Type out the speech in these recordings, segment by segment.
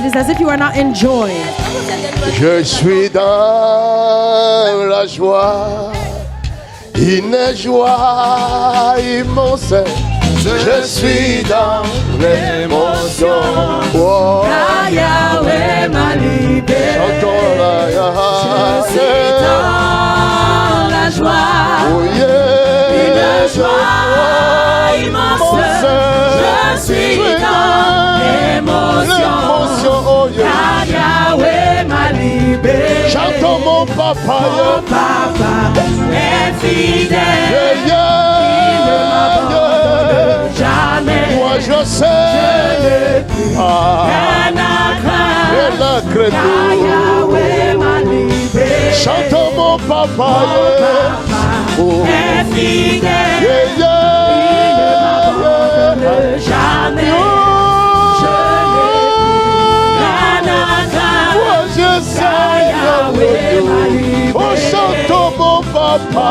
It is as if you are not enjoying. Je suis dans la joie, une joie immense. Je suis dans l'émotion. Oh, Yahweh m'a libéré. chantons la Je suis dans la joie. Oh yeah. Une joie immense. Je suis dans l'émotion. Oh yeah. Yahweh m'a libéré. Chantons mon papa. Mon papa est fidèle. Yeah, yeah. Il ne m'abandonne jamais. Moi je sais. Rien à craindre. Car Yahweh m'a libéré. Chantons mon papa. Mon papa est fidèle. Yeah, yeah. Il ne m'abandonne jamais. Je sais, oh chantons mon papa,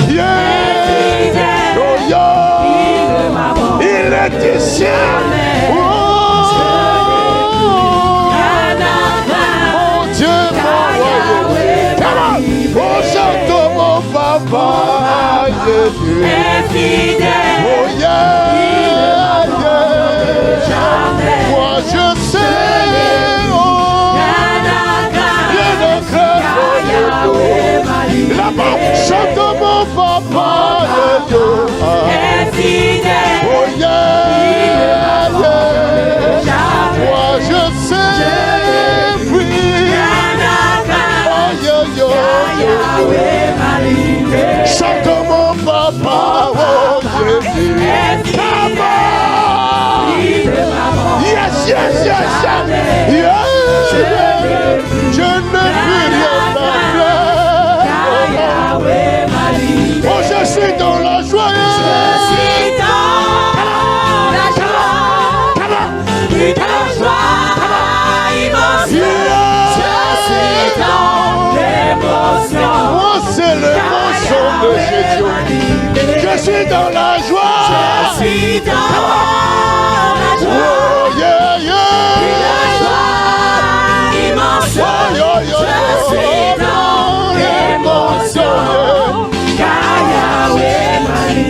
yeah, oh yeah, il est ici, oh, mon Dieu, oh chantons mon papa, yeah, oh yeah, moi je sais. Là-bas, chante mon papa, est fidèle. Oh yeah, yeah. Moi je sais, oui. Oh yeah, chante mon papa, oh Jésus. Yes, yes, yes, yes. Je ne puis rien faire. Oh, je suis dans la joie. Je suis dans la joie. Une joie immense. Je suis dans l'émotion. Oh, c'est l'émotion de Jésus. Je suis dans la joie. Je suis dans la joie. Oh, yeah, yeah. Une joie immense. Je suis dans l'émotion.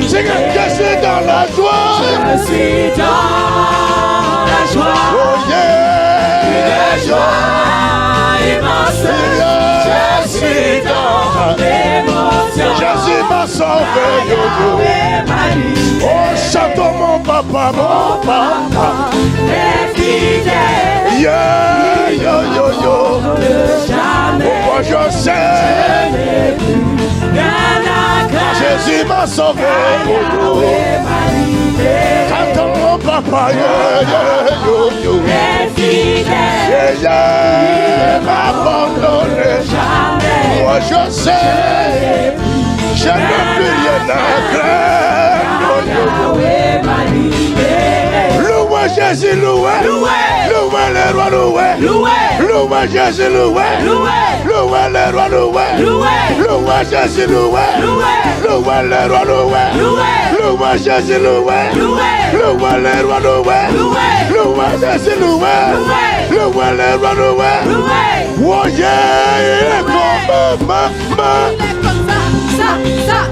Je suis dans la joie. Je suis dans la joie. Oh yeah. Une joie immense. Je suis dans l'émotion. Jésus m'a sauvé. Oh, chantons mon papa, mon papa. Est fidèle. Yeah, yo, yo, yo. Pourquoi je sais. Jésus m'a sauvé. Chantons mon papa, yeah, yeah, yo, yo. Yeah, yeah, m'abandonner. Moi je sais, je ne peux rien à craindre. Louez Jésus, louez. Louez le roi, louez. Louez Jésus, louez. Louez le roi, louez. Louez Jésus, louez. Louez le roi, louez. Louez Jésus, louez. Louez le roi, louez. Louez Jésus, louez. Louez le roi, louez. Oh yeah, il est comme maman.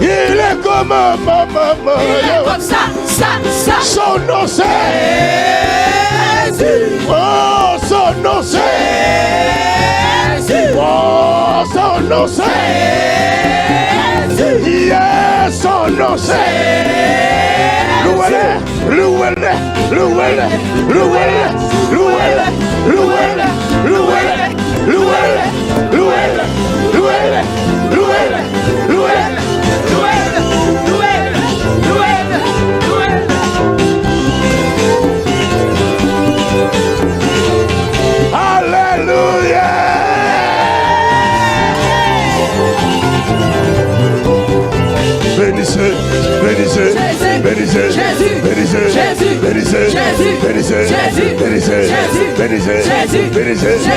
Il est comme maman. Il est comme ça. Son nom c'est Jésus. Oh, son nom c'est Jésus. Oh, son nom c'est Jésus. Yeah, son nom c'est Louez-le, louez-le, louez-le, louez-le, louez-le, louez-le, louez-le, louez-le, louez-le, louez-le, louez-le, louez-le. Bénissez, bénissez, bénissez, bénissez, bénissez, bénissez, bénissez, bénissez, bénissez,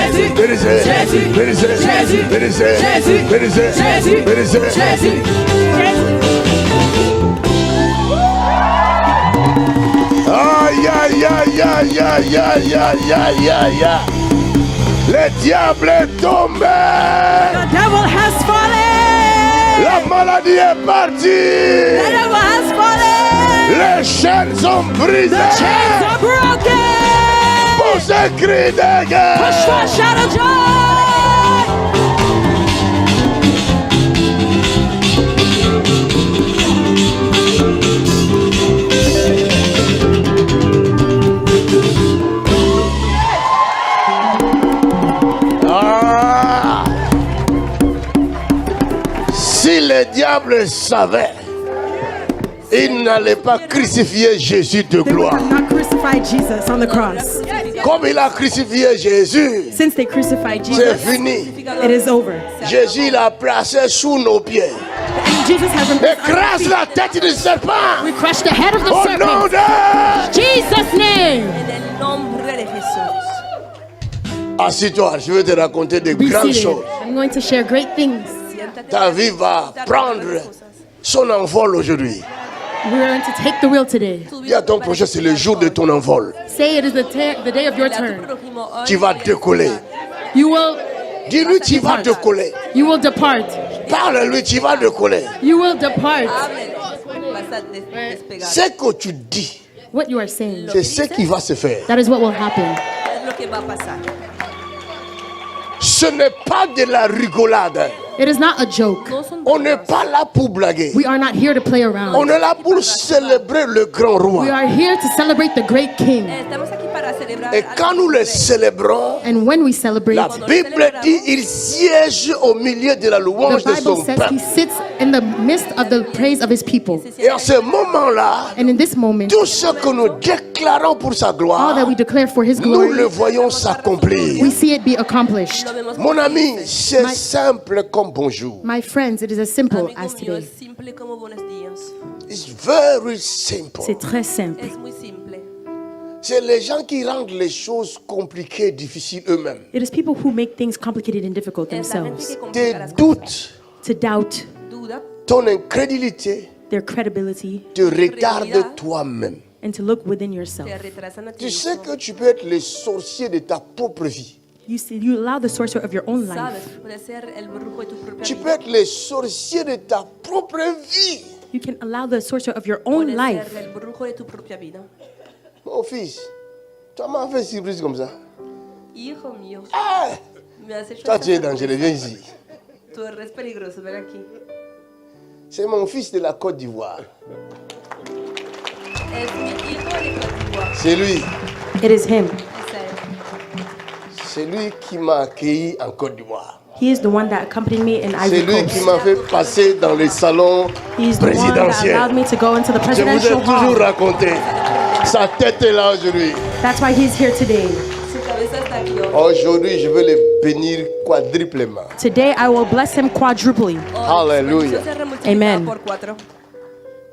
bénissez, bénissez, bénissez, bénissez. Aïe, aïe, aïe, aïe, aïe, aïe, aïe, aïe, aïe, aïe. Le diable est tombé. The devil has fallen. La maladie est partie. The devil has fallen. Les chaînes sont brisées. The chains are broken. Pousse un cri de guerre. Push for a shout of joy. Ah. Si le diable savait, il n'allait pas crucifier Jésus de They would gloire. have not crucified Jesus on the cross. Comme il a crucifié Jésus, Since they crucified c'est Jesus, fini. it is over. Jésus l'a placé sous nos pieds. And Jesus has been Écrase la tête du serpent. We crush the head of the Au nom serpent. de... Jesus' name. En el nombre de Jesús. Assis-toi, je vais te raconter de Be grandes seated. choses. I'm going to share great things. Ta vie va prendre son envol aujourd'hui. We're going to take the wheel today. Dis à ton prochain, c'est le jour de ton envol. Say it is the day of your turn. Tu vas décoller. You will Dis-lui, tu vas décoller. depart. Parle-lui, tu vas décoller. You will depart. Vas a despegar. Ce que tu dis, What you are saying, c'est ce qui va se faire. that is what will happen. Es lo que va a pasar. Ce n'est pas de la rigolade. It is not a joke. No son On n'est pas là pour blaguer. We are not here to play On around. est là pour célébrer le grand We roi. are here to celebrate the great King. Estamos aquí para celebrar. Et quand nous le célébrons, And when we celebrate, la Bible dit il siège au milieu de la louange the de Bible son says peuple. he sits in the midst of the praise of his people. Et en ce moment-là, And in this moment, tout ce que nous déclarons pour sa all gloire, that we declare for his nous le glory, voyons s'accomplir. we see it be accomplished. Mon ami, c'est simple comme bonjour. My friends, it is as simple Amigo as mío, today. es simple como buenos días. It's very simple. C'est très simple. Es muy simple. C'est les gens qui rendent les choses compliquées, difficiles eux-mêmes. It is people who make things complicated and difficult Es la gente themselves. que Tes complica las cosas. doutes, To doubt Duda, ton incrédulité their credibility te retarde toi-même. and to look within yourself. te retrasan a ti Tu sais mismo. que tu peux être le sorcier de ta propre vie. You see, you allow the sorcerer of your own life. Sabes, puede ser el brujo de tu propia Tu vida. peux être le sorcier de ta propre vie. You can allow the sorcerer of your own Puede life. ser el brujo de tu propia vida. Mon fils, tu m'as fait surprise comme ça. Hijo mío, Ah, me has hecho toi tu es esta dangereux, viens ici. sorpresa. Tú eres peligroso, ven aquí. C'est mon fils de la Côte d'Ivoire. Es mi hijo de Côte d'Ivoire. C'est lui. It is him. Es él. C'est lui qui m'a accueilli en Côte d'Ivoire. He is the one that accompanied me in C'est Ivory lui qui Coast. m'a fait passer dans les salons He's the one that allowed présidentiels. me to go into the Je vous ai presidential toujours hall. raconté. Sa tête est là aujourd'hui. That's why he's here today. Su cabeza está aquí hoy. Aujourd'hui, je vais le bénir quadruplement. Today I will bless him quadruply. Alléluia. Su bendición se multiplica Amen. por 4.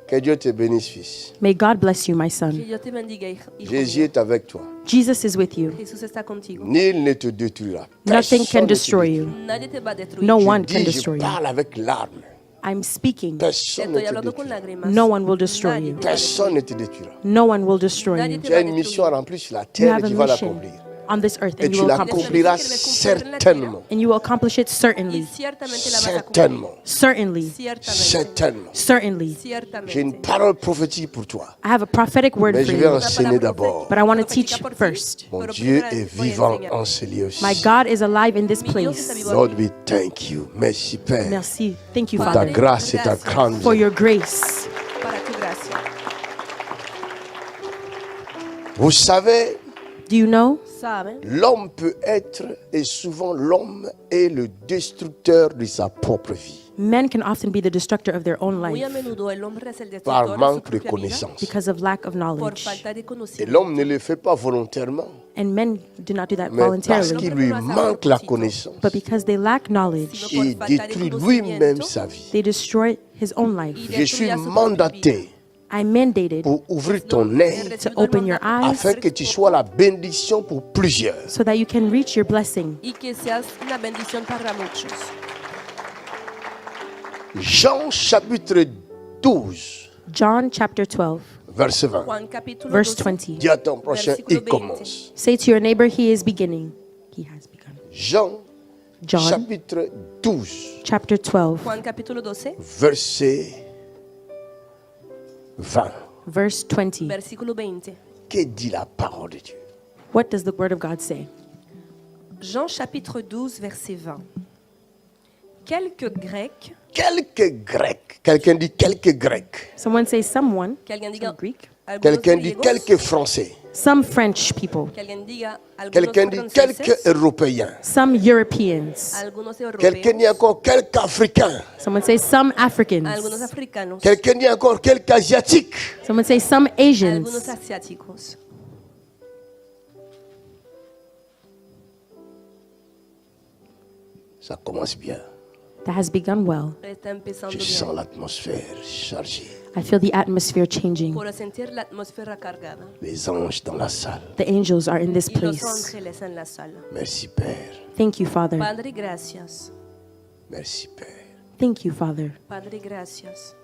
Que Dieu te bénisse, fils. May God bless you, my Que son. Dios te bendiga, hijo Jésus mío. est avec toi. Jesus is with you. Jesús está contigo. Nul ne te détruira. Nothing Personne can ne te destroy détruira. you. Nadie te va a destruir. No Je one can dis, je destroy you. parle avec larmes. I'm speaking. Personne ne Estoy te hablando con détruira. lágrimas. No one will destroy Nadie you. te va a Personne ne te détruira. No one will destroy Nadie you. te Tu va as a une mission destruir. à remplir sur la You terre have et a tu vas mission l'accomplir. on this earth Et and you tu will accomplish it. l'accompliras certainement. And you will accomplish it Y certainly. ciertamente la vas a cumplir. Certainement. Certainly. Ciertamente. Certainement. Certainly. J'ai une Ciertamente. parole prophétique pour toi. I have a prophetic word Mais for je vais you. enseigner d'abord. But I want to teach first. Mon Dieu est vivant en ce lieu. My God is alive in this place. Lord, we thank you. Merci, Père, Merci. Thank you, pour ta Father, grâce et ta grande. for your grace. Para tu gracia. Vous savez, Do you know? ¿Saben? l'homme peut être, et souvent l'homme est le destructeur de sa propre vie. Men can often be the destructor of their own Muy a life menudo el hombre es el Par destructor de su manque de propia vida connaissance. because of lack of por knowledge. falta de Et conocimiento. l'homme ne le fait pas volontairement, And men do not do that mais parce voluntarily. qu'il lui manque la connaissance. But because they lack knowledge, Il détruit lui-même sa vie. they destroy his own life. Je suis mandaté I'm mandated pour ouvrir ton œil to open your eyes afin que tu sois la bénédiction pour plusieurs. so that you can reach your blessing. Y que seas una bendición para muchos. Jean chapitre 12, John chapter 12, verset 20. Juan capítulo verse 12, 20. Dis à ton prochain, Versículo il 20. commence. Say to your neighbor, he is beginning. He has begun. Jean, John chapitre 12, chapter 12, Juan capítulo 12, verset 20. verse 20. versículo 20. Que dit la parole de Dieu? What does the word of God say? Jean chapitre 12, verset 20. Quelques Grecs, Quelques Grecs. Quelqu'un dit quelques Grecs. Someone say someone, quelqu'un diga some Greek, algunos Quelqu'un dit griegos, quelques Français. some French people, quelqu'un diga algunos Quelqu'un dit quelques franceses, Européens. some Europeans, algunos Quelqu'un europeos, dit encore quelques Africains. someone say some algunos Africans, africanos, Quelqu'un dit encore quelques Asiatiques. someone say some algunos Asians. asiáticos. Ça commence bien. That has begun well. Está empezando Je bien. sens l'atmosphère chargée. I feel the atmosphere changing. Puedo sentir la atmósfera cargada. Les anges dans la salle. The angels are in this Y los place. ángeles en la sala. Merci Père. Thank you, Father. Padre, gracias. Merci Père. Thank you, Father. Padre, gracias.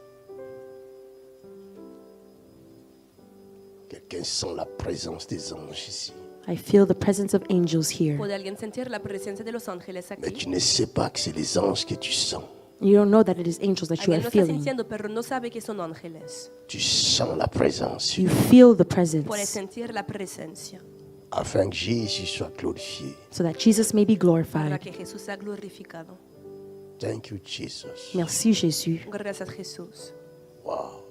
Quelqu'un sent la présence des anges ici. I feel the presence of angels here. ¿Puede alguien sentir la presencia de los ángeles Mais aquí? tu ne sais pas que c'est les anges que tu sens. You don't know that it is angels that you Alguien are lo está feeling. sintiendo, pero no sabe que son ángeles. Tu sens la présence. You feel the Puedes presence sentir la presencia Afin que Jésus soit glorifié. so that Jesus may be para glorified. que Jesús sea glorificado. Thank you, Jesus. Merci, Jésus. Gracias, Jesús. Wow.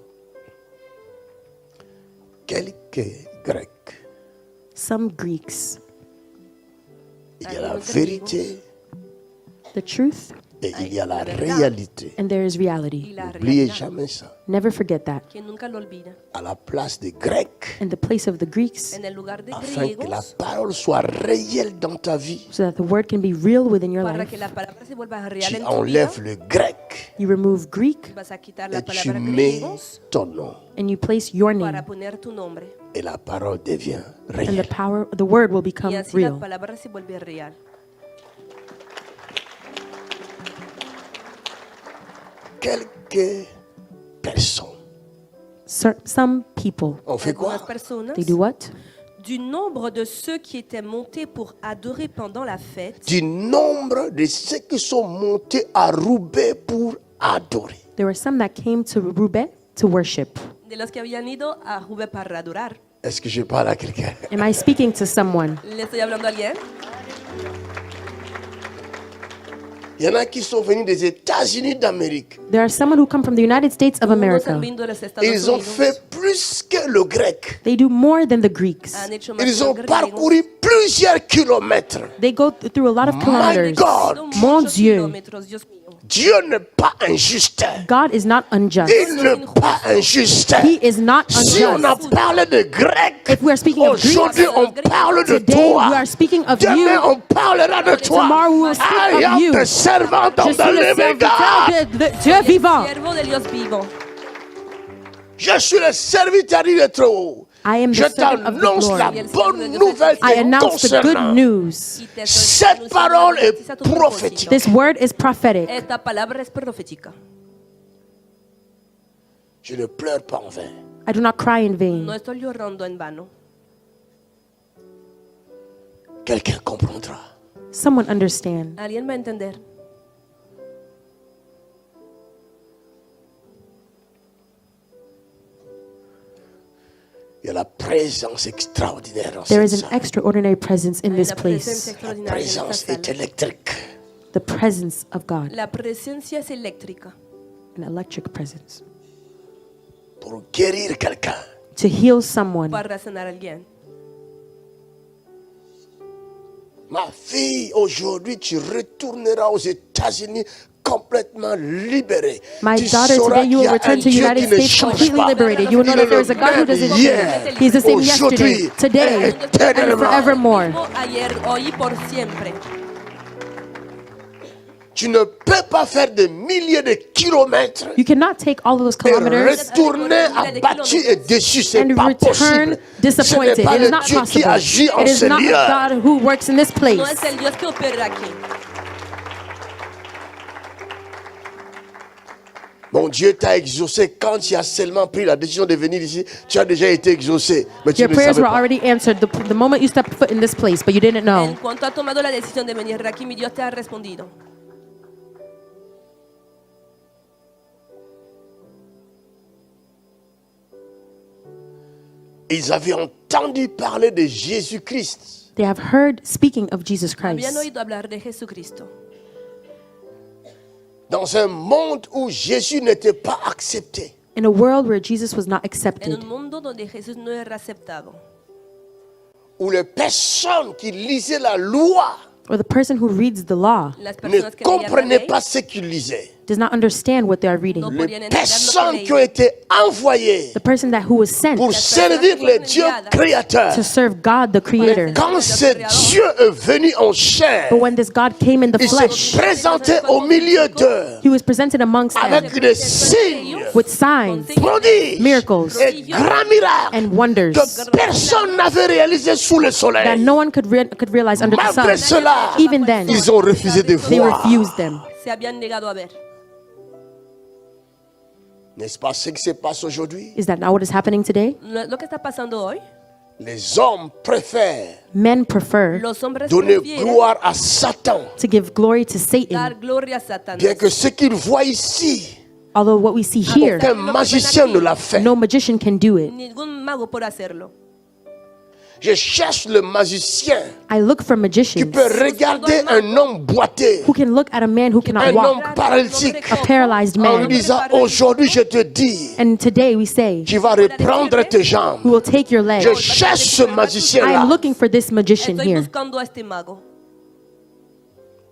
Quelques Grecs. Some Greeks. Il y a la Algunos vérité The truth et il y a la la verdad. réalité. and there is Y reality. la N'oubliez realidad, jamais ça. Never forget that. que nunca lo olvida. À la place des Grecs, In the place of the Greeks, En el lugar de afin que la griegos, parole soit réelle dans ta vie, so that the word can be real within your para life, que la palabra se vuelva real tu en tu vida, enlèves le grec you remove Greek vas a quitar la et tu palabra mets griegos ton nom. and you place your para name, poner tu nombre. Et la parole devient and réelle. the word will become Y así la real. palabra se vuelve real. Quelques personnes. Some people, On fait quoi? Algunas personas, they do what? du nombre de ceux qui étaient montés pour adorer pendant la fête, Du nombre de ceux qui sont montés à Roubaix pour adorer. There were some that came to Roubaix to worship. de los que habían ido a Roubaix para adorar. Est-ce que je parle à quelqu'un? Am I speaking to someone? ¿Le estoy hablando a alguien? Il y en a qui sont venus des États-Unis d'Amérique. There are someone who come from the United States of Unos America. han venido de los Estados Ils ont Unidos, fait plus que le grec. They do more than the Greeks. han hecho más Ils que ont los griegos. parcouru plusieurs kilomètres. They go through a lot of My kilometers. God. Son Mon muchos Dieu. kilómetros, Dios mío. Dieu n'est pas injuste. God is not unjust. Il n'est pas injuste. He is not Si on a unjust. parlé de grec, If we are speaking of aujourd'hui Greeks, on parle de today toi. we are speaking of Demain you. on parlera de toi. Tomorrow we will speak I of am you. the servant Je of suis the le living God. serviteur de Dieu vivant. Siervo de Dios vivo. Je suis le serviteur du Très-Haut. I am Je the servant of the t'annonce la glory. bonne nouvelle I te announce the good concernant. news. Y te Cette estoy anunciando parole que est realiza tu propósito. prophétique. This word is prophetic. Esta palabra es profética. Je ne pleure pas en vain. I do not cry in vain. No estoy llorando en vano. Quelqu'un comprendra. Someone understand. ¿Alguien va a entender? Il y a la présence extraordinaire dans There cette is an salle. extraordinary presence in this La presencia place. La extraordinaria en esta présence est sala. électrique. The presence of God, La presencia es eléctrica an electric presence. Pour guérir quelqu'un. To heal someone. para sanar a alguien. Ma fille, aujourd'hui, tu retourneras aux États-Unis complètement libérée. My Tu daughter, sauras today you qu'il y will a return un to the Dieu United qui ne States change completely pas. liberated. You will know Il that est there is a le God who même doesn't hier, change. He's the same yesterday, aujourd'hui, today, et and éternellement. forevermore. Mismo ayer, hoy y por siempre. Tu ne peux pas faire des milliers de kilomètres You cannot take all of those et kilometers retourner abattu et déçu. C'est and pas return possible. Ce disappointed. n'est pas It is le not Dieu qui possible. agit en It is ce not lieu. God who works in this No place. es el Dios que opera aquí. Mon Dieu t'a exaucé quand tu as seulement pris la décision de venir ici. Tu as déjà été exaucé, mais tu Your ne prayers savais were pas. already answered the moment you stepped foot in this place, but you didn't know. En cuanto has tomado la decisión de venir aquí, mi Dios te ha respondido. Ils avaient entendu parler de Jésus-Christ. They have heard speaking of Jesus Habían Christ. oído hablar de Jesucristo. Dans un monde où Jésus n'était pas accepté. In a world where Jesus was not En accepted, un mundo donde Jesús no era aceptado. Où les personnes qui lisaient la loi or the person who reads the law Las ne personas que leían la comprenaient ley pas ce qu'ils lisaient. does not understand what they are reading. no Les podían entender lo personnes que qui ont leían. été envoyées The person who was sent pour servir le Dieu créateur. to serve God, the Creator. Quand ce Dieu est venu en chair, But when this God came in the il flesh, se présentait au milieu d'eux He was presented amongst them avec des signes, with signs prodiges miracles, et grands miracles and wonders que personne n'avait réalisé sous le that soleil. no one could realize under the Malgré sun. cela, Even then, ils ont refusé de they voir. refused them. Se habían negado a ver. N'est-ce pas ce qui se passe aujourd'hui? Is that not what is happening today? Lo que está pasando hoy, Les hommes préfèrent Men prefer los hombres donner prefieren gloire à Satan, to give glory to dar Satan, gloria a Satanás. bien que ce qu'ils voient ici, although what we see here, aucun magicien ne l'a fait. no magician can do it. Ningún mago por hacerlo. Je cherche le magicien I look for qui magicians peut regarder un homme boité, who can look at a man who cannot un homme walk, paralytique, a paralyzed en lui man, disant aujourd'hui je te dis, and today we say, tu vas reprendre tes jambes. we will take your leg. Je cherche ce I am magicien-là. looking for this magician Estoy here, buscando a este mago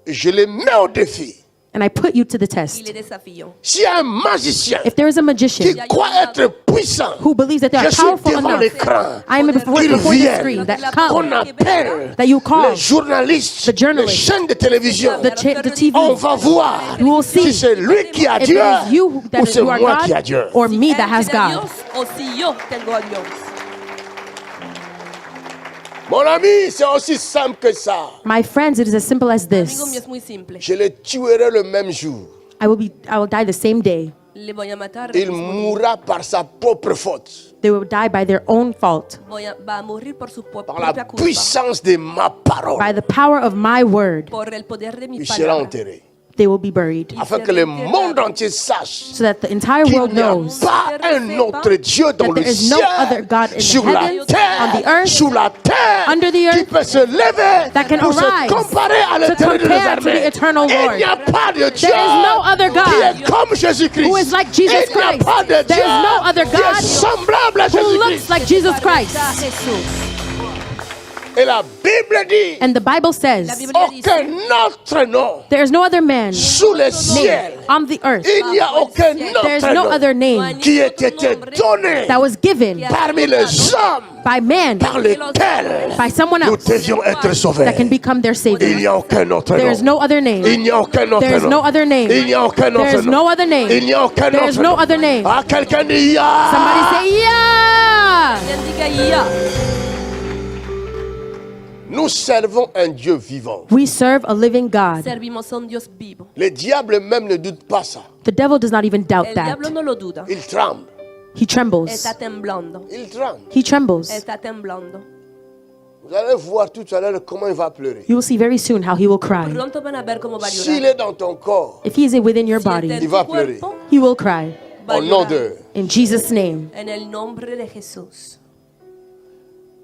Je le mets au défi. and I put you to the y test. le desafío. S'il y a un magicien If there is a qui magician croit être puissant, who believes that they je are suis powerful devant enough, l'écran. I am before Qu'il the vienne. screen that Qu'on come, appelle that you call les journalistes, the journalists, les chaînes de télévision. the TV. On va voir You will si see c'est lui qui a if Dieu it is you ou that c'est you are moi qui a Dieu. God or me that Él has tiene a God. Dios o si yo tengo a Dios. Mon ami, c'est aussi simple que ça. My friends, it is as simple as Amigo mío, this. es muy simple. Je le tuerai le même jour. I will die the same day. Le voy a matar. el Il mismo día. mourra par sa propre faute, They will die by their own fault, Va a morir por su par propia la culpa. puissance de ma parole. by the power of my word. Por el poder de mi Il sera palabra. enterré. They will be buried, Afin que le monde entier sache so that the entire qu'il world n'y a knows pas un autre Dieu dans that le there is no other ciel, God in the sur la heavens, on the terre, earth, sous la terre, under the qui earth, peut se lever that can pour se arise comparer à to l'éternel des compare to the armées. eternal Il Lord. n'y a pas de Dieu There is no other qui God est comme Jésus-Christ. who is like Jesus Il n'y a Christ. pas de There Dieu is no other qui est God semblable à who Jésus-Christ. looks like Jesus Christ. A Jesús. Et la Bible dit, And the Bible La says Biblia dice, aucun autre nom there is no other man sous le ciel. named on the earth. Il n'y a aucun There is autre no nom other name qui ait été donné that was given parmi les hommes by man, par lesquels by someone nous else, devions être sauvés. that can become their Il savior. n'y a aucun autre There is nom. no other name. Il n'y a aucun autre There is no nom. other name. Il n'y a aucun There autre is nom. no other name. Il n'y a aucun There is autre no nom. other name. Ah, quelqu'un dit ya. Somebody say, yeah! Alguien diga ya. Nous servons un Dieu vivant. We serve a living God. Servimos a un Dios vivo. Le diable même ne doute pas ça. The devil does not even doubt El that. diablo no lo duda. Il tremble. He trembles. Está temblando. Il tremble. He trembles. Está temblando. Vous allez voir tout à l'heure comment il va pleurer. You will see very soon how he will cry. Pronto van a ver cómo va a S'il llorar. est dans ton corps, If he is within your Si está body, en Il tu va pleurer. cuerpo, he will cry. va a au nom llorar. de... In Jesus' name. En el nombre de Jesús.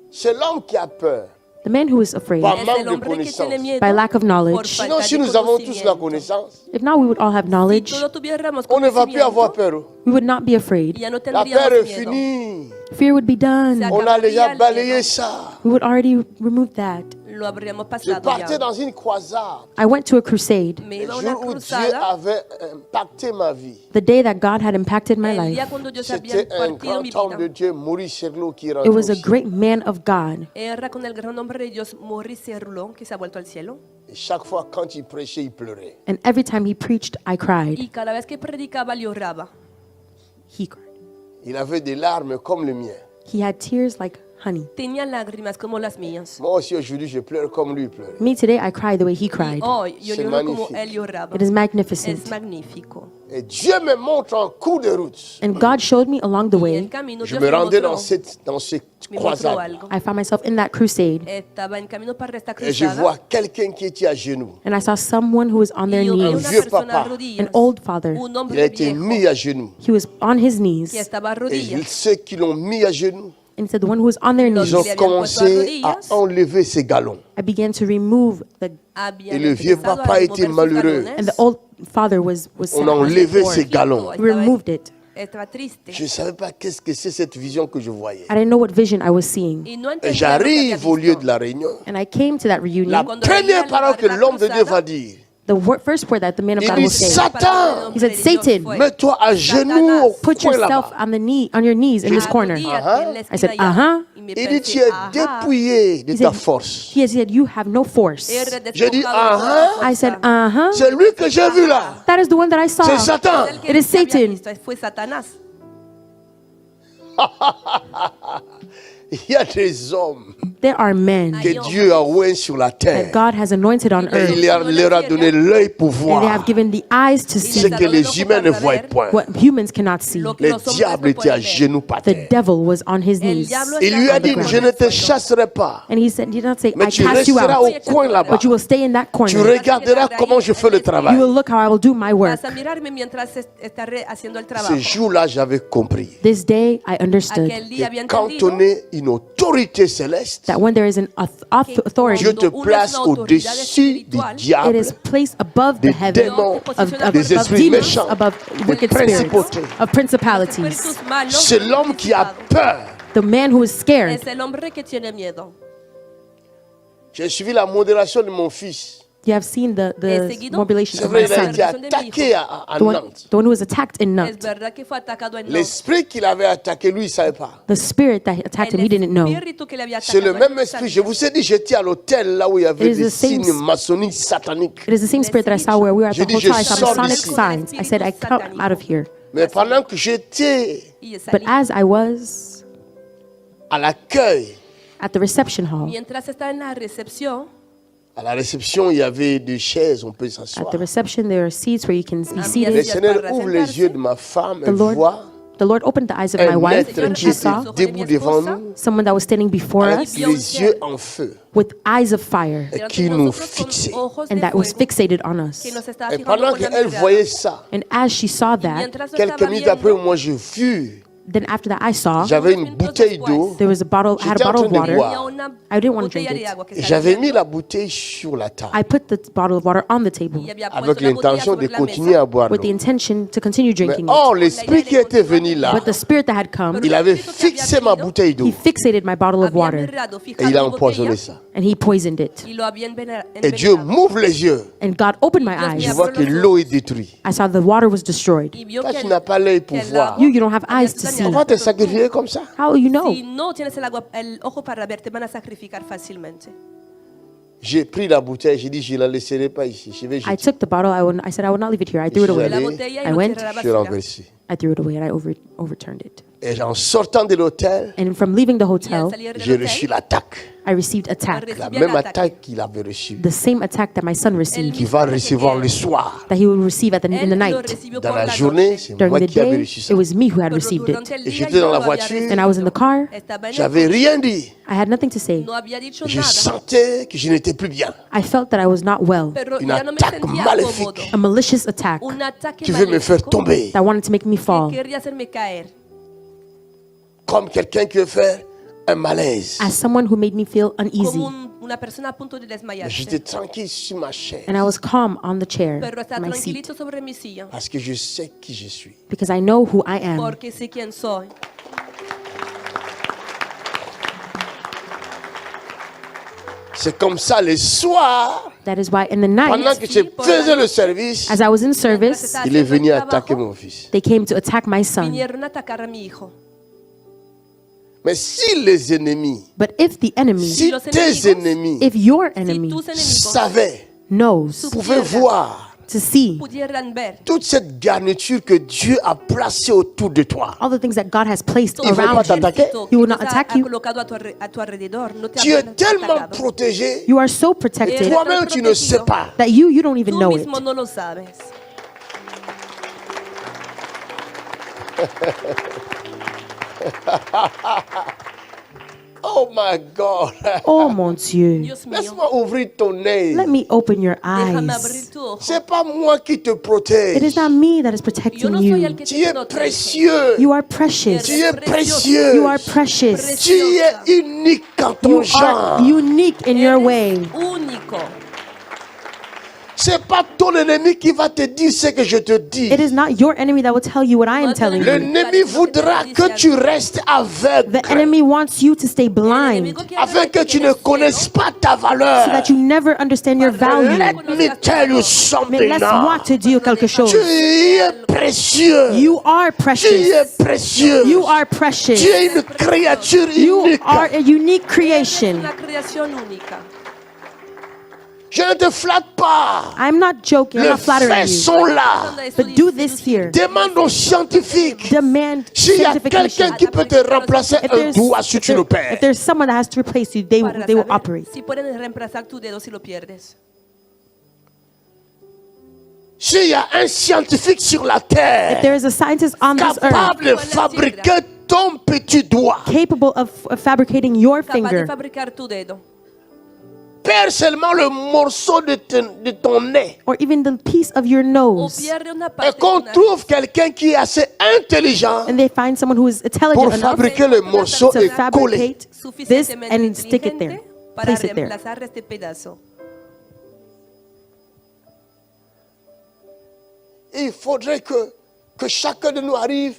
C'est l'homme qui a peur. The man who is afraid Par Es manque el de hombre que tiene connaissance. miedo by lack of por knowledge. Sinon, falta si de nous avons tous la conocimiento. connaissance, If not, we would all have Si knowledge. todos tuviéramos on ne va plus avoir conocimiento, peur. We would not be afraid. ya no La peur tendríamos est miedo. finie. Fear would be done. Se On a déjà acabaría el balayé miedo. ça. We would already remove that. Lo habríamos Je pasado partais ya. dans une croisade. I went to a crusade Me Le iba a una jour où Dieu cruzada. avait impacté ma vie. the day that God had impacted my El día life. cuando Dios había C'était un partido mi grand homme de vida. Dieu, Maurice Serlot, qui est rentré It was au a ciel. great man of God. Era con el gran nombre de Dios, Maurice Serlot, que se ha vuelto al cielo. Et chaque fois, quand il prêchait, il pleurait. And every time he preached, I cried. Y cada vez que predicaba lloraba. He cried. Il avait des larmes comme les miens. He had tears like honey. Tenía lágrimas como las mías. Moi aussi aujourd'hui, je pleure comme lui pleure. Me today, I cry the way he cried. Y hoy yo C'est lloro como magnifique. él lloraba. It is magnificent. Es magnífico. Et Dieu me montre en cours de route. And God showed me along the Y way. en camino Je Dios me me rendais mostró, dans cette me mostró croisade. algo. I found myself in that crusade, Estaba en camino para esta Et je cruzada. vois quelqu'un qui était à genoux. and I saw someone who was on their Y yo vi knees, una vieux persona papa. a rodillas, an old father. un Il a hombre été viejo mis à genoux. He was on his knees, que estaba a Et rodillas. ceux qui l'ont mis à genoux, and he said, the one who was on their ils knees, ont le habían puesto a commencé à rodillas. enlever ses galons. I began to remove the, Habían Et le vieux empezado a papa remover était sus malheureux. galones. and the old father was On sad. a enlevé ses Viejito, galons. We removed it. Estaba triste. Je ne savais pas qu'est-ce que c'est cette vision que je voyais. I didn't know what vision I was seeing. Y no Et entendía lo que había j'arrive au lieu visto. de la réunion. And I came to that La reunion. Cuando llegué première al parole lugar que de la l'homme de Dieu cruzada, va dire, The first word that the man of il God dit, will say, Satan, He said, Satan, mets-toi à genoux au put coin yourself là-bas. on your knees in this corner. Uh-huh. I said, uh-huh. Il dit, tu es dépouillé de He ta said, force. he said, you have no force. J'ai dit, uh-huh. I said, uh-huh. C'est lui que j'ai vu là. That is the one that I C'est saw. Satan. It is Satan. Fue Satanás. Il y a des hommes There are men que Dieu a oint sur la that terre. God has anointed on Et il earth, leur a donné l'œil pour and they voir have given the eyes to ce see que les humains ne voient point. what humans cannot see. Le diable était à genoux par The terre. devil was on his knees. Il lui a on the dit, ground. je ne te chasserai pas, And he said, he did not say, mais I tu cast you resteras out, au coin là-bas. but you will stay in that Tu corner. regarderas comment je fais le You travail. will look how I will do my work. Vas a mirarme mientras estaré haciendo el Ce trabajo. jour-là, j'avais compris This day I understood Aquel día había que quand entendido on est une autorité céleste, that when there is an authority, Dieu te place au-dessus du it diable, is placed above the des heaven, démons, of des esprits demons, méchants, above des wicked spirits, principautés. of principalities. espíritus malos. C'est l'homme qui a peur. The man who is scared. Es el hombre que tiene miedo. J'ai suivi la modération de mon fils. You have seen the seguido, mobilization C'est of vrai, my il a son, été attaqué à the one Nantes. who was attacked in Es Nantes. verdad que fue atacado en Nantes. L'esprit qu'il avait attaqué, lui, il ne savait pas. The spirit that attacked him, he didn't know. espíritu que le había C'est le atacado, même él esprit. sabía. Je vous ai dit, j'étais à l'hôtel là où il y avait It is des the same signes maçonniques sataniques. It is the same spirit that I saw where we were at Je the dis, hotel. je I saw sors Masonic d'ici. signs. I said, I come out of here. Mais pendant que j'étais Y yo But salí. as I was à l'accueil, at the reception hall, Mientras estaba en la recepción, à la réception, il y avait des chaises, on peut at s'asseoir. the reception, there are seats where you can be Le seated. Seigneur ouvre les yeux de ma femme, The elle voit The Lord opened the eyes of my un wife, maître and qui she saw était debout devant nous, someone that was standing before avec us les yeux en feu, with eyes of fire, et qui nous fixait. and that was fixated on us. que nos estaba Et fijando pendant con la qu'elle mirada. voyait ça, And as she saw that, Mientras lo quelques estaba minutes après, viendo, moi j'ai vu, then after that I saw j'avais une bouteille d'eau, there was a bottle, I had a J'étais en bottle of train de water. boire. había una I didn't want to drink botella de it. agua que et estaba j'avais mis viendo, la bouteille sur la table, I put the bottle of water on the table y había avec puesto la botella l'intention de sobre la continuer mesa. à boire with the l'eau. intention to continue Mais drinking it. or, l'esprit qui était venu là, But the spirit that had come, il avait fixé ma bouteille d'eau he fixated my bottle of Había water mirado, et fijado il a mi empoisonné botella, ça. and he poisoned it. y lo había Et Dieu m'ouvre les yeux, And God opened my je eyes. vois que l'eau est détruite. I saw the water was destroyed. y vio Toi, que tu n'as pas l'œil pour que el voir. agua You don't have había eyes to see. Comment te sacrifier comme ça? How will you know? Si no tienes el ojo para ver, te van a sacrificar fácilmente. J'ai pris la bouteille, j'ai dit, je ne la laisserai pas ici. Je vais I jeter. took the bottle. I said I would not leave it here. I threw it Allez. away. La botella y I lo went. tiré a la Je l'ai basura. renversé. I threw it away and I overturned it. Et en sortant de l'hôtel, And from leaving the Y al hotel, salir del j'ai hotel, reçu l'attaque. I received attack. La recibía même el ataque. attaque qu'il avait reçue, The same attack that my son received, qu'il va recevoir le soir. that he will receive in the Él lo night. recibió Dans por la la journée, noche. c'est During moi the qui avais day, reçu ça. it was me who had Pero received it. durante el Et día j'étais yo dans la lo había voiture. And I was in the car. Estaba en el J'avais rien dit. I had nothing to say. No había dicho Je nada, sentais que je n'étais plus bien. I felt that I was not well. pero Une ya no me attaque sentía maléfique. cómodo. A malicious attack Un ataque Tu veux me faire maléfico tomber. that wanted to make me que fall. quería hacerme caer. Comme quelqu'un qui veut faire un malaise. As someone who made me feel uneasy. Como una persona a punto de Mais desmayarse. j'étais tranquille sur ma chaise. And I was calm on the chair, Pero está my seat, tranquilito sobre mi silla. Parce que je sais qui je suis. because I know who I am. Porque sé quién soy. C'est comme ça le soir, That is why in the pendant night, que je faisais le service, as I was in service, il est venu attaquer mon fils. they came to attack my son. Vinieron a atacar a mi hijo. Mais si les ennemis, But if the enemy, si los tes enemigos, ennemis if your Si enemy tus enemigos knows, pouvaient voir to see pudieran ver toute cette garniture que Dieu a placée autour de toi. all the things that God has placed Il va pas around you. t'attaquer. ejército He will que not Dios attack ha you. colocado a tu alrededor. No te Tu es habrán tellement atacado. protégé, You are so protected toi-même tu ne sais pas. that you don't even Tú know it. mismo no lo sabes. Oh my God. Oh mon Dieu. Dios mío, Laisse-moi ouvrir ton œil. Let me open your déjame abrir eyes. tu ojo. C'est pas moi qui te It protège. is not me that is Yo protecting no soy el you. que Tu te es protege. précieux. You are precious. Tu es précieux. You are precious. Tu es unique en ton You genre. are unique in your way. Único. C'est pas ton ennemi qui va te dire ce que je te dis. It is not your enemy that will tell you what I am telling you. L'ennemi voudra que tu restes aveugle The enemy wants you to stay blind afin que tu ne connaisses pas ta so valeur. that you never understand your value. Let me tell you Mais something laisse-moi now. te dire quelque chose. Tu es précieux. You are Tu es precious. précieux. You are precious. Tu es une créature You unique. are a unique creation. Una creación única. Je ne te flatte pas. I'm not joking. I'm Les not flattering faits you. sont là. But do this here. Demande aux scientifiques. Demand S'il y a scientific quelqu'un mission. qui peut te remplacer If un there's, doigt si tu le if perds. there's someone that has to replace you, they Para will saber operate. si pueden reemplazar tu dedo si lo pierdes. S'il y a un scientifique sur la If terre there is a scientist on this earth capable de fabriquer ton petit doigt, capable of fabricating your Capaz de finger fabricar tu dedo. perds seulement le morceau de ton nez or even the piece of your O nose, pierde una et parte qu'on de tu trouve quelqu'un qui est assez intelligent and they find someone who is pour intelligent enough fabriquer le morceau to et coller. fabricate this suficientemente and stick it there, inteligente para place it there. reemplazar este pedazo. Il faudrait que chacun de nous arrive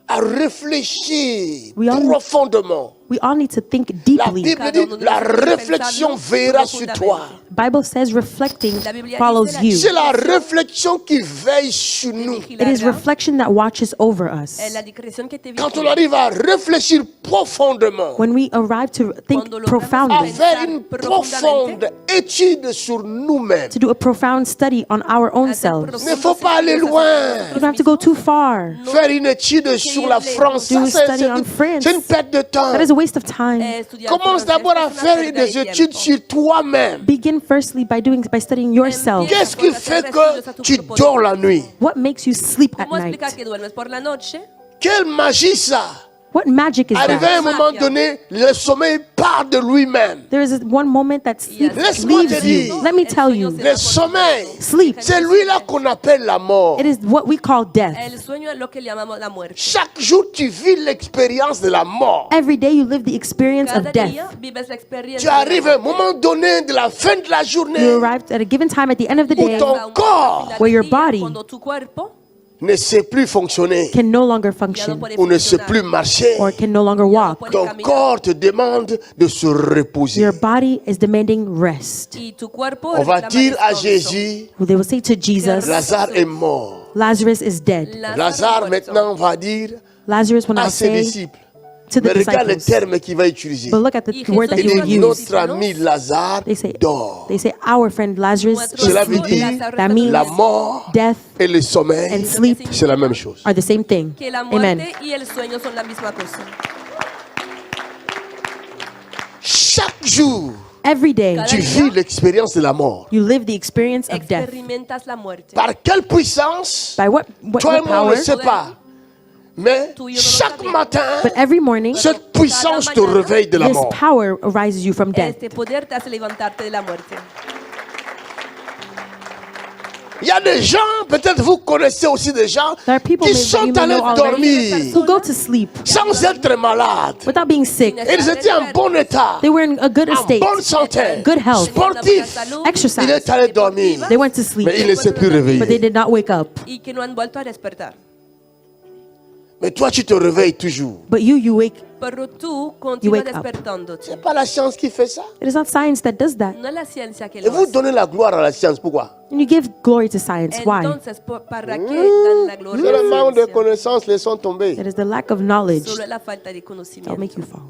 à réfléchir We all- profondément. We all need to think La deeply. Bible dit, la réflexion veillera sur toi. Bible says reflecting La Biblia follows dice you. C'est la réflexion qui veille sur nous. It is reflection that watches over us. La discreción que te Quand on vigila. arrive à réfléchir profondément, When we arrive to think Cuando logramos à profoundly, faire une profonde étude sur nous-mêmes, to do a profound study on our own selves. il ne faut pas aller loin. You don't have to go too far. Faire une étude sur la France, Do a ça, study on France. c'est une perte de temps. That is a waste of time. Commence d'abord à faire des études sur toi-même. Begin firstly by studying yourself. Qu'est-ce qui fait que tu dors la nuit? What makes you sleep at ¿Cómo night? explicar que duermes por la noche? Quelle magie ça! What magic is Arrivé à un that? moment donné, le sommeil part de lui-même. There is one moment that sleep Laisse-moi te leaves dire. you. Let me tell you, Le sommeil, sleep, c'est lui-là qu'on appelle la mort. it is what we call death. El sueño es lo que llamamos la muerte. Chaque jour, tu vis l'expérience de la mort. Every day you live the experience of Cada death. día vives la Tu experiencia. de la arrives à un muerte. moment donné de la fin de la journée You arrived at a given time at the end of the où day ton Llega un corps final where your del día body cuando tu cuerpo ne sait plus fonctionner can no longer ya no function puede ou ne sait funcionar. plus marcher. or can no longer walk. puede Ton caminar. corps te demande de se reposer. Your body is demanding rest. Y tu cuerpo On va reclama dire à descanso. Jésus, They will say to Jesus, Lazare est mort. Lazarus is dead. Lazare muerto. maintenant va dire Lazarus will now à ses say disciples. to the Mais regarde le disciples, terme qu'il va utiliser. but look at the Y word that Jesús he Il will dit dijo, use. notre ami Lazare They dort. say our friend Lazarus is Cela veut sleeping. dire That means la mort death et le sommeil, and sleep c'est la même chose. are the same thing. Que la Amen. muerte y el sueño son la misma cosa. Chaque jour, Every day tu vis l'expérience de la mort. you live the experience of death. Experimentas la muerte. Par quelle puissance? By what Toi et moi, on power? ne sait pas. Mais Tú y yo no lo chaque sabemos. matin, But every morning, cette puissance te réveille de la this mort. power arises you from death. Este poder te hace levantarte de la muerte. Il y a des gens, peut-être vous connaissez aussi des gens There are people qui maybe you sont may allés know already dormir who go to sleep sans être malades. without being sick. Et ils étaient en bon état, They were in a good en estate, bonne santé, good health, sportifs. Il exercise. est allé dormir, They went to sleep, mais il ne s'est plus but they réveillé. did not wake up. Y que no han vuelto a despertar. Mais toi, tu te réveilles toujours. But you wake. Pero tú continúas wake up. despertándote. C'est pas la science qui fait ça. It is not science that does that. No es la ciencia que Et lo vous hace. donnez la gloire à la science. Pourquoi? And you give glory to science. Why? Entonces, ¿para qué dan la gloria C'est a le la manque de ciencia? connaissances, laissons tomber. It is the lack of knowledge Solo es la falta de that will conocimiento. make you fall.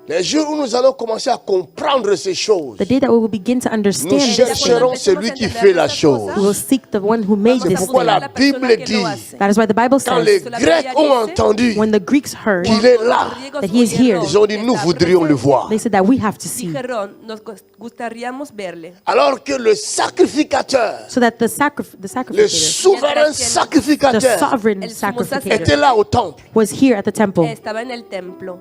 Les jours où nous allons commencer à comprendre ces choses, The day that we will begin to nous understand this, chercherons celui qui fait la chose. we will seek the one who made C'est this pourquoi thing. la Bible dit, That is why the Bible quand les says, Grecs ont entendu when the Greeks heard qu'il est là, that he is here, ils ont dit, nous voudrions le voir. they said that we have to see. Dijeron, nos gustaríamos verle. Alors que le sacrificateur, So that the le sacrificator, souverain the sacrificateur, sovereign El sumo était sacrificator, là au temple, was here at the temple, Estaba en el templo,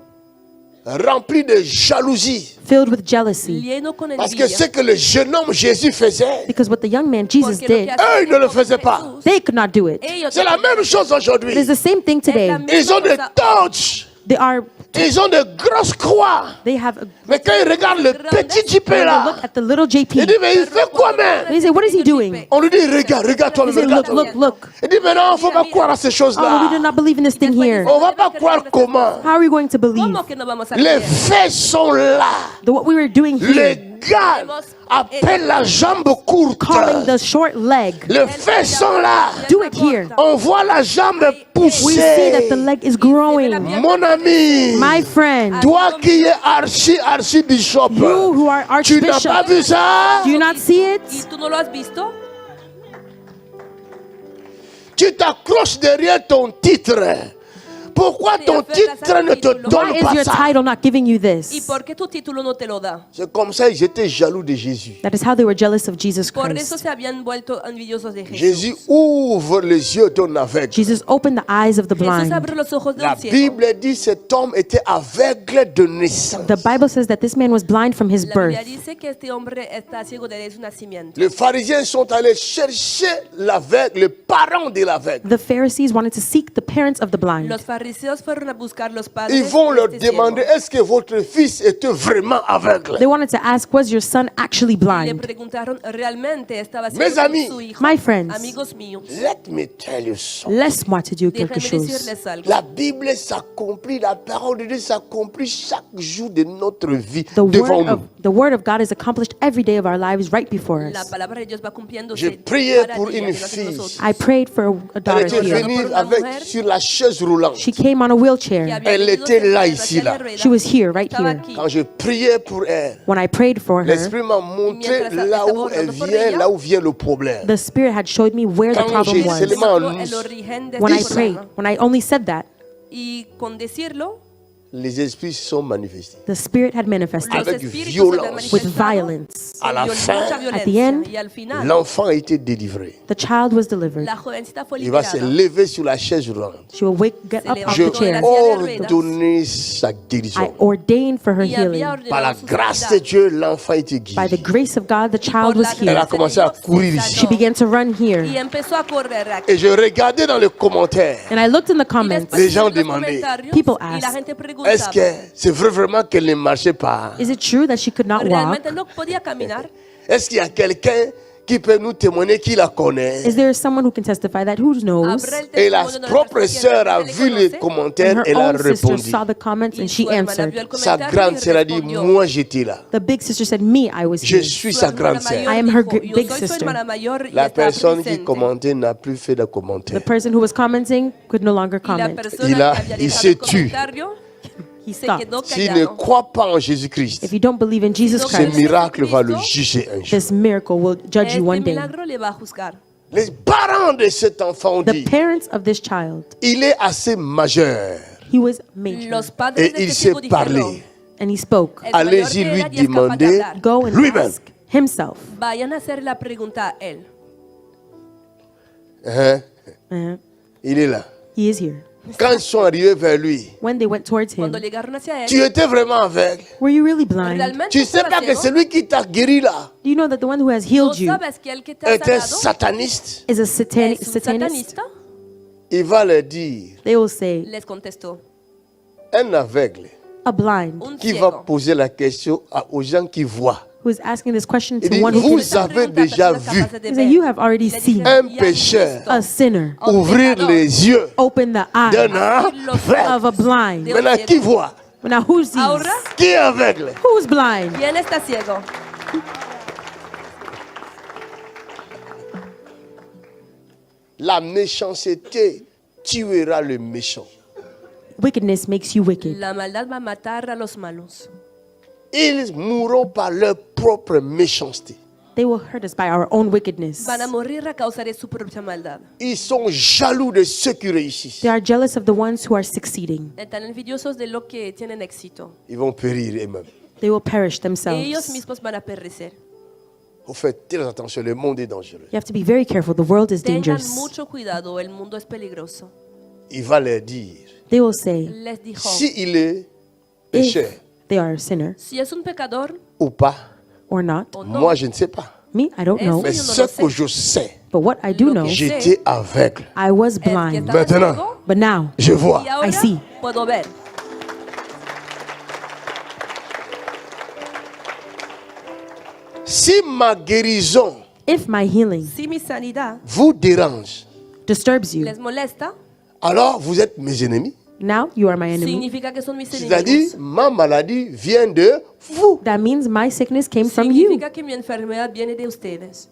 rempli de jalousie. filled with jealousy. lleno con Parce que envidia. ce que le jeune homme Jésus faisait, Because what the young man Jesus Porque lo que did, hacía eux, ils ne le con faisaient pas. Jesús, they could not do it. ellos C'est la même chose aujourd'hui. It is the same thing today. Ils ont des torches, They are, ils ont de grosses croix. they have, Mais quand ils regardent le petit JP when they là, look at the little ils JP, disent, mais il fait quoi, même? they say, what is he doing? On lui dit, regarde toi, They say, look, regarde-toi. look, look. Il dit, mais non, il ne faut pas croire à ces Oh, we do choses-là. not believe in this thing here. On ne va pas croire comment. How are we going to believe? ¿Cómo que no vamos a Les creer? faits sont là. What we were doing Les here, gars appellent la jambe courte. calling the short leg, Les faits sont là. do it here. On voit la jambe We see that the pousser. leg is growing. Mon ami, My friend, toi qui es archibishop, you who are tu n'as pas archbishop, vu ça? do you not see ¿Y it? tú no lo has visto? Tu t'accroches derrière ton titre. Pourquoi ton titre ne te Why donne is pas your ça? title not giving you ¿Y this? por qué tu título no te lo da? C'est comme ça, ils étaient jaloux de Jésus. That is how they were jealous of Jesus Por eso Christ. se habían vuelto envidiosos de Jesús. Jésus ouvre les yeux d'un aveugle. Jesus opened the eyes of the Jesús blind. abrió los ojos La del ciego. Bible dit cet homme était aveugle de naissance. The Bible says that this man was blind from his La birth. Biblia dice que este hombre está ciego desde su nacimiento. Les pharisiens sont allés chercher l'aveugle, les parents de l'aveugle. The Pharisees wanted to seek the parents of the blind. Los fariseos fueron a buscar los padres. Ils vont de leur este ciego. demander, est-ce que votre fils était vraiment aveugle? They wanted to ask, was your son actually Y le blind? preguntaron, ¿realmente estaba Mes ciego amis, su hijo? My friends, Amigos míos, Let me tell you something. laisse-moi te dire quelque déjenme chose. decirles algo. La Bible s'accomplit, la parole de Dieu s'accomplit chaque jour de notre vie The devant nous. word of God is accomplished every day of our lives right before La us. palabra de Dios va cumpliéndose. J'ai prié cada pour día une delante de fille. nosotros. I prayed for a Elle daughter était here. venue Una avec, mujer. sur la chaise roulante. She came on a Que wheelchair. había Elle venido était sentada là, en la ici, silla de là. ruedas. She was here, right Estaba here. aquí. Quand je priais pour elle, When I prayed for her, l'Esprit m'a montré mientras là où estaba elle orando por vient, ella, là où vient le problème. the Spirit had showed me where the Quand problem j'ai was. seulement El origen de When I este prayed, problema. when I only said that, Y con decirlo, les esprits se sont manifestés. the Spirit had manifested los Avec espíritus violence. se habían with manifestado violence. À la con fin, mucha at the violencia. end, Y al final, L'enfant a été délivré. The child was delivered. la jovencita fue Il va se liberada. lever sur la chaise roulante. She will get Se up off Je the chair. ordonne sa I guérison. ordained for her Y había healing. ordenado Par la su grâce de sanidad. Dieu, l'enfant était By guéri. the grace of God, the Y child por la was Elle a healed. commencé à courir se ici. She began to run here. Y empezó a correr aquí. Et je regardais dans les commentaires. And I looked in the Y comments. después Les gens en los demandaient. comentarios, People y la asked, gente Est-ce preguntaba, que c'est vrai vraiment qu'elle ne marchait pas? Is it true that she could not walk? ¿realmente no podía caminar? Est-ce qu'il y a quelqu'un qui peut nous témoigner qui la connaît? Is there someone who can testify that who knows? Habrá el Et la testimonio de una propre persona sœur que a le vu les conoce, And commentaires, her elle a own sister répondu. saw the comments y and su she hermana vio answered. el Sa comentario grande y sœur a dit, respondió. moi j'étais là. The big sister said, me, I was Je here. suis Su sa hermana grande sœur. mayor I am her dijo, big yo soy su sister. hermana mayor y La estaba personne qui presente. commentait n'a plus fait de The commentaires. person who was commenting could no longer Y la comment. persona Il a- que había il dejado se el tue. comentario He se stopped. quedó S'il ne callado. croit pas en Jésus-Christ, If you don't believe in Jesus no ce cree Christ, miracle va le juger un jour. this miracle will judge you one Este day. milagro le va a juzgar. Les parents de cet enfant ont The dit, parents of this child, il est assez majeur he was major, Los padres et de il este sait ciego dijeron, parler. and he spoke. el mayor Allez-y de lui edad y es capaz de demander hablar. Go and lui-même. ask himself. Vayan a hacer la pregunta a él. Hein? Uh, Il est là. he is here. Quand ils sont arrivés vers lui, When they went towards him, Cuando llegaron hacia él, tu étais vraiment aveugle. were you really blind? realmente Tu sais estaba pas que ciego. celui qui t'a guéri là Do you know that the one who has ¿No healed you sabes que el que te ha est un sanado sataniste? is a satanist? es un satanista? Il va leur dire, They will say, Les contestó, un aveugle a blind un qui va ciego. poser la question aux gens qui voient. who is asking this question Il to dit, one who vous can. Esta avez pregunta a déjà personas vu capaces de He said, ver. you have already Le seen dijeron, un "Ya has pécheur visto a sinner ouvrir les yeux open the eyes d'un aveugle. of a blind. Maintenant, qui voit? Now who sees? Ahora, Qui est aveugle? Who's blind? ¿quién está ciego? La méchanceté tuera le méchant. wickedness makes you wicked. La maldad va a matar a los malos. Ils mourront par leur propre méchanceté. They will hurt us by our own wickedness. Van a morir a causa de su propia maldad. Ils sont jaloux de ceux qui réussissent. They are jealous of the ones who are succeeding. Están envidiosos de lo que tienen éxito. Ils vont périr eux-mêmes. They will perish Ellos themselves. mismos van a perecer. Vous faites très attention, le monde est dangereux. You have to be very careful. The world is Tengan dangerous. mucho cuidado, el mundo es peligroso. Il va leur dire, They will say, Les dijo, s'il est if pécheur they are a sinner si es un pecador ou pas, or not. o no, moi je ne sais pas. Me, I don't know. Mais Yo no ce lo que sé. je sais, But what I do Lo know, que j'étais aveugle. I was el que blind. estaba Maintenant. ciego, But now, Je vois. y ahora I see. puedo ver. Si ma guérison if my healing Si mi sanidad vous dérange, disturbs you, les molesta, alors vous êtes mes ennemis. now you are my enemy. significa que son mis C'est-à-dire, enemigos. ma maladie vient de vous. That means my sickness came from you. Significa que mi enfermedad viene de ustedes.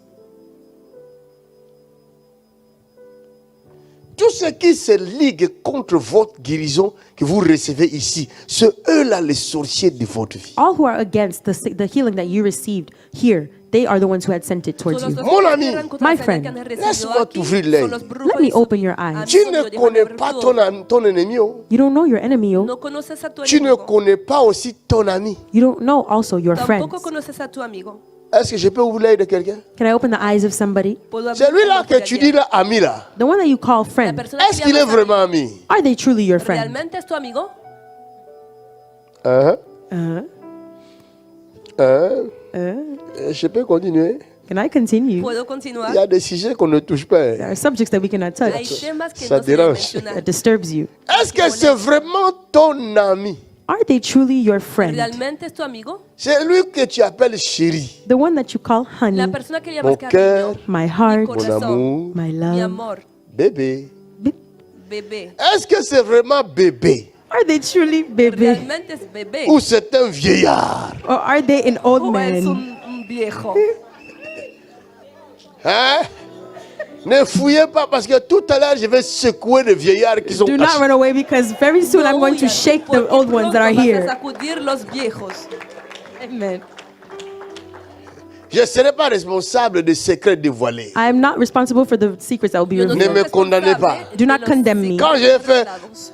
Tous ceux qui se liguent contre votre guérison que vous recevez ici, c'est eux-là les sorciers de votre vie. All who are against the healing that you received here, they are the ones who had sent it towards Todos you. los Mon que ami, cierran contra my la sanidad friend, que han recibido laisse-moi aquí t'ouvrir l'œil. son los brujos Let me y son open your eyes. Tu amigos, ne Dios, connais déjame pas ver ton ennemi. Oh. You don't know your enemy, oh. No conoces a tu Tu ne enemigo. connais pas aussi ton ami. You don't know also your friends. Tampoco conoces a tu amigo. Est-ce que je peux ouvrir l'œil de quelqu'un? Can I open the eyes of somebody? Puedo abrir Celui-là los que ojos tu de dis alguien. là, ami là, The one that you call La friend. persona est-ce que qu'il est llamas vraiment amigo, ami? Are they truly your friend? ¿realmente es tu amigo? Hein? Uh, Hein? Je peux continuer? can I continue? ¿Puedo Il y continuar? a des sujets qu'on ne touche pas. There are subjects that we cannot Hay touch, temas que Ça no se deben dérange. mencionar. that disturbs you. Est-ce que c'est vraiment ton ami? Are they truly your friend? ¿Realmente es tu amigo? C'est lui que tu appelles chéri. The one that you call honey, La persona que Mon llamas cœur, cariño, my mi heart, mon corazón, amour, my mi love. amor, bébé. bebé. Est-ce que c'est vraiment bébé? Are they truly baby? ¿Realmente es bebé? Ou c'est un vieillard? Or are they an old ¿O es man? un viejo? Hein? Ne fouillez pas parce que tout à l'heure je vais secouer les vieillards qui sont Do not cachés. run away because very soon I'm going to huyas, shake the porque old ones that are pronto vas a here. sacudir los viejos. Amen. Je ne serai pas responsable des secrets dévoilés. I am not responsible for the secrets that will be Yo no revealed. Ne me soy condamnez responsable pas. Do not de los condemn me. Quand j'ai fait, secretos.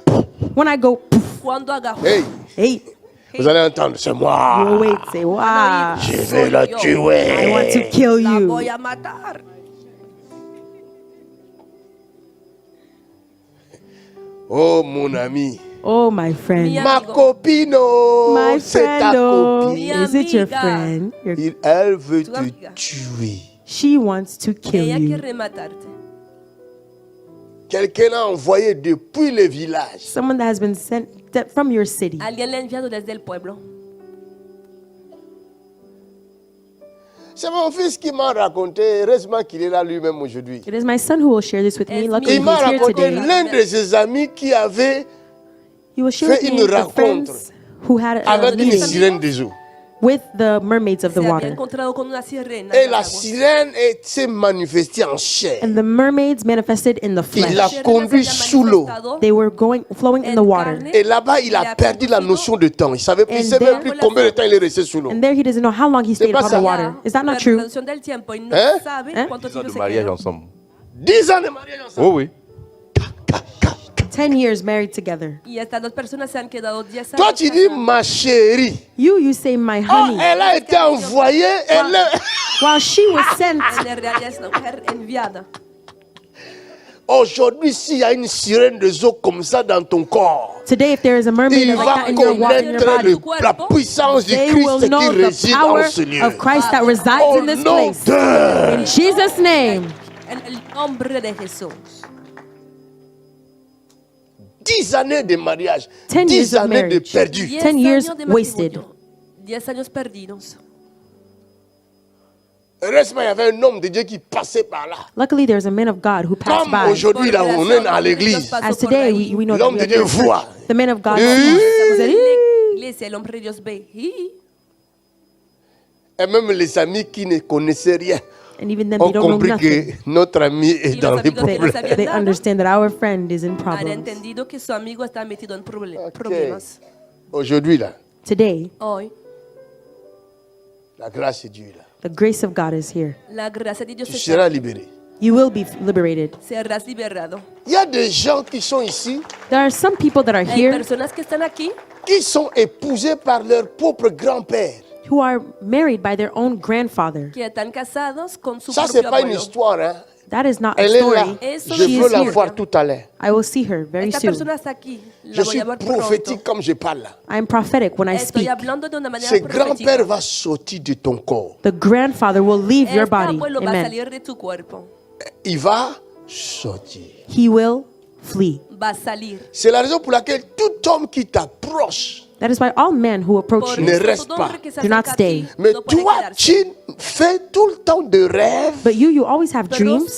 When I go, poof, Cuando haga hey, hey, vous allez entendre, c'est you will moi. wait, say, wow, Je vais la I want to tuer. kill la you. voy a matar. Oh mon ami, Oh, my friend. Mi ma amigo. copine, oh, My c'est ta friend, oh, copine. Mi is it your amiga. friend? Elle veut Tu te amiga. tuer. She wants to kill Ella you. quiere matarte. Quelqu'un l'a envoyé depuis le village. Someone that has been sent from your city. Alguien le ha enviado desde el pueblo. C'est mon fils qui m'a raconté. Heureusement qu'il est là lui-même aujourd'hui. It is my son who will share this with me. It's Luckily, Il m'a he's here raconté today. l'un de ses amis qui avait He will share fait with une me the rencontre friends who had a avec une meeting sirène des eaux. with the mermaids of the Se había water. encontrado con una sirena. Et en la las aguas. sirène s'est manifestée en chair. And the mermaids manifested in the Il flesh. l'a Sirena conduit se había sous l'eau. manifestado They were flowing in the water. Et là-bas, il a perdu la notion de temps. Il savait And savait there- plus combien de temps il est resté sous l'eau. And there he doesn't know how long he stayed pas upon ça. the water. Is that not Perdió true? la noción del tiempo y no Hein? sabe Hein? cuánto 10 ans tiempo de se mariage quedó. ensemble. 10 ans de mariage ensemble. Oh oui. 10 years married together. Y estas dos personas se han quedado 10 años. Toi, tu dis casadas. ma chérie. You say my Oh, honey. elle a été envoyée. Elle est- While she was sent, En realidad es una mujer enviada. Aujourd'hui, s'il y a une sirène de eau comme ça dans ton corps, today if there is a mermaid il like va that in your water, in your connaître body, la puissance du they Christ will qui know the réside power en ce lieu. of Christ that resides Au in this nom place. de... In Jesus' name. En el nombre de Jesús. 10 années de mariage, 10 10 years of années de marriage. perdu. 10 years años de wasted. matrimonio, 10 años perdidos. Heureusement, il y avait un homme de Dieu qui passait par là. Luckily, there's a man of God who passed Comme by. aujourd'hui, là, on est à l'église. As today, we know that L'homme we de are Dieu in church. voit. The man of God Eh. sees. He said, "Eh." Iglesia, el hombre de Dios ve. Y Et même les amis qui ne connaissaient rien And even then, ont they don't know compris que nothing. notre ami est Y dans los les amigos de problèmes. los habían They dado, understand that our friend is in han problems. entendido que su amigo está metido en Ok. problemas. Aujourd'hui, là, Today, Hoy, la grâce de Dieu, là, the grace of God is here. la gracia de Dios tu está. seras libéré. You will be liberated. Serás liberado. Il y a des gens qui sont ici, There are some people that are Hay here personas que están aquí qui sont épousés par leur propre grand-père. who are married by their own grandfather. que están casados con su Ça, c'est propio pas une abuelo. histoire. Hein? That is not a Elle est là. story. Eso Je She veux is la here. voir tout à l'heure. I will see her very Esta soon. persona está aquí. Je La voy suis a ver prophétique pronto. comme je parle là. I am prophetic when I Estoy speak. hablando de una manera Ce grand-père profética. va sortir de ton corps. The grandfather will leave your Este body. abuelo va a Amen. salir de tu cuerpo. Il va sortir. He will flee. Va a salir. C'est la raison pour laquelle tout homme qui t'approche, That is why all men who approach Por you, Ne eso reste todo pas. hombre que se Do not acerca a ti stay. mais no puede toi, quedarse. tu fais tout le temps de rêves but you always have Pero dreams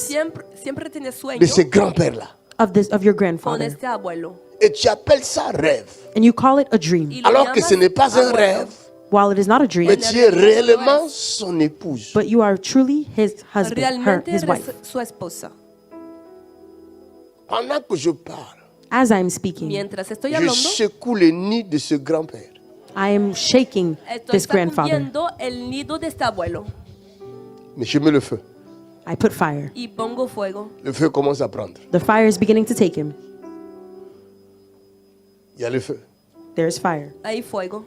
siempre tienes de sueños ce grand-père-là. of your con grandfather, este abuelo. Et tu appelles ça rêve. and you call it a dream, Y lo Alors que llamas ce n'est pas un abuelo. rêve, while it is not a dream, mais tu es réellement son épouse. but you are truly his husband, Realmente his eres wife. su esposa. Pendant que je parle, As I'm speaking, Mientras estoy je hablando, secoue le nid de ce grand-père. I am shaking estoy this grandfather. sacudiendo el nido de este abuelo Mais je mets le feu. I put fire. y pongo fuego. Le feu commence à prendre. The fire is beginning to take him. Il y a le feu. There's fire. Hay fuego.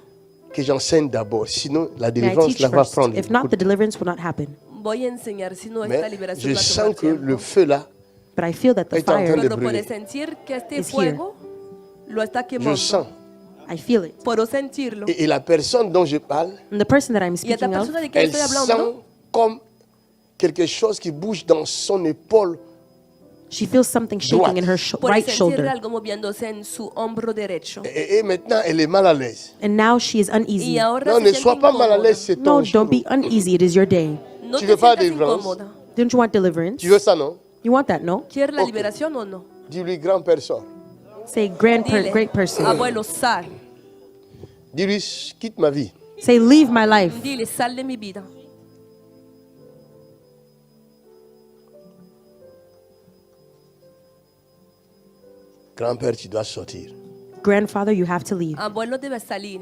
Que j'enseigne d'abord. Sinon, la May I délivrance teach la va first? prendre. If not, the deliverance will not happen. Voy a enseñar si no esta Mais liberación je va a sens tomar que tiempo. le feu là, But I feel that the Est en train fire, de Pero brûler. puedes sentir que este Is here. fuego lo está je quemando. sens. I feel it. Puedo sentirlo. Et la personne dont je parle, And the person that I'm Y esta speaking of, persona de quien elle estoy sent hablando, comme quelque chose qui bouge dans son épaule. she feels something shaking in her puede right sentir shoulder. algo moviéndose en su hombro derecho. Et maintenant, elle est mal à l'aise. And now she is Y uneasy. ahora Non, se ne siente sois pas mal à incómoda. l'aise, c'est No, ton jour. don't be uneasy. It is your day. No Tu te veux pas sientas délivrance? incómoda. Don't you want deliverance? Tu veux ça, non? You want that, no? ¿Quieres la Ok. liberación o no? Dis-lui, grand-père, sort. Say, Dile, great person. abuelo, sal. Dis-lui, quitte ma vie. Say, leave my life. Dile, sal de mi vida. Grand-père, tu dois sortir. Grandfather, you have to leave. Abuelo debe salir.